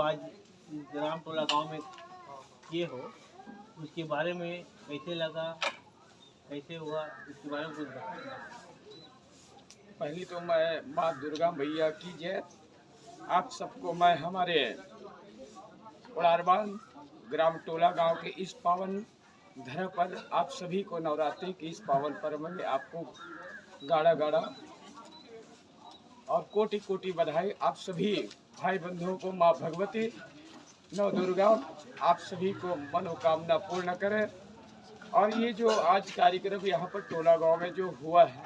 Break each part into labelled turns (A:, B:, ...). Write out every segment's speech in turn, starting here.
A: आज ग्राम टोला गांव में किए हो, उसके बारे में कैसे लगा, कैसे हुआ, इसके बारे में कुछ बताइए।
B: पहली तो मैं माँ दुर्गा मैया की जय। आप सबको मैं हमारे उड़ारबान ग्राम टोला गांव के इस पावन धरा पर आप सभी को नवरात्रि के इस पावन पर्व में आपको गाड़ा गाड़ा और कोटि कोटि बधाई। आप सभी भाई बंधुओं को माँ भगवती नव दुर्गा आप सभी को मनोकामना पूर्ण करे। और ये जो आज कार्यक्रम यहाँ पर टोला गांव में जो हुआ है,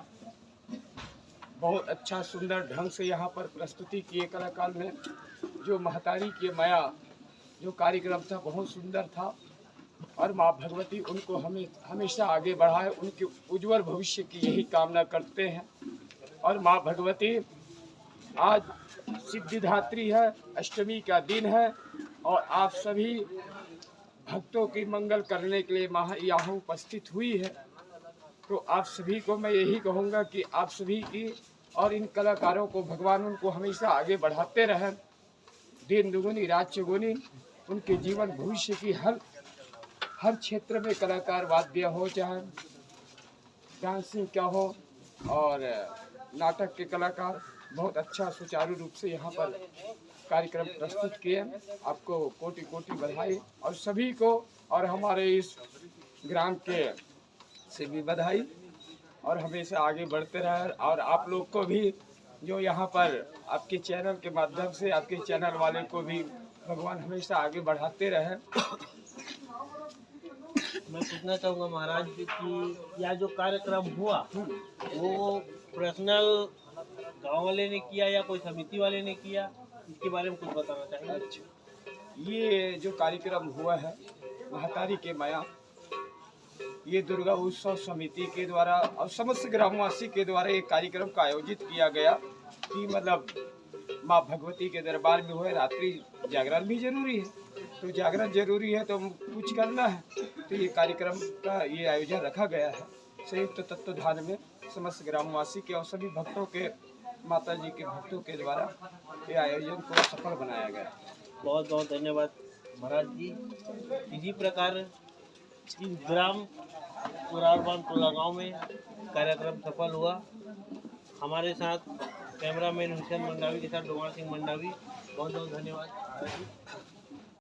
B: बहुत अच्छा सुंदर ढंग से यहाँ पर प्रस्तुति किए कलाकार ने। जो महतारी की माया जो कार्यक्रम था बहुत सुंदर था, और माँ भगवती उनको हमेशा आगे बढ़ाए, उनके उज्जवल भविष्य की यही कामना करते हैं। और माँ भगवती आज सिद्धिदात्री है, अष्टमी का दिन है, और आप सभी भक्तों की मंगल करने के लिए माँ यहाँ उपस्थित हुई है। तो आप सभी को मैं यही कहूँगा कि आप सभी की और इन कलाकारों को भगवान उनको हमेशा आगे बढ़ाते रहें। दिन दुगुनी रात चौगुनी उनके जीवन भविष्य की हर क्षेत्र में कलाकार वाद्य हो, चाहे डांसिंग क्या हो और नाटक के कलाकार बहुत अच्छा सुचारू रूप से यहाँ पर कार्यक्रम प्रस्तुत किए। आपको कोटि कोटि बधाई और सभी को, और हमारे इस ग्राम के से भी बधाई, और हमेशा आगे बढ़ते रहे। और आप लोग को भी जो यहाँ पर आपके चैनल के माध्यम से आपके चैनल वाले को भी भगवान हमेशा आगे बढ़ाते रहे।
A: मैं पूछना चाहूँगा महाराज जी कि यह जो कार्यक्रम हुआ वो पर्सनल गांव वाले ने किया या कोई समिति वाले ने किया, इसके बारे में कुछ बताना चाहिए।
B: अच्छा, ये जो कार्यक्रम हुआ है महतारी के माया, ये दुर्गा उत्सव समिति के द्वारा और समस्त ग्रामवासी के द्वारा एक कार्यक्रम का आयोजित किया गया कि मतलब माँ भगवती के दरबार में हुए। रात्रि जागरण भी जरूरी है, तो जागरण जरूरी है तो कुछ करना है, तो ये कार्यक्रम का ये आयोजन रखा गया है संयुक्त तत्वाधान में समस्त ग्रामवासी के और सभी भक्तों के, माता जी के भक्तों के द्वारा ये आयोजन को सफल बनाया गया।
A: बहुत बहुत धन्यवाद महाराज जी। इसी प्रकार इस ग्राम उड़ारबान टोला गांव में कार्यक्रम सफल हुआ। हमारे साथ कैमरामैन हुसैन मंडावी के साथ डोमार सिंह मंडावी। बहुत बहुत धन्यवाद महाराज जी।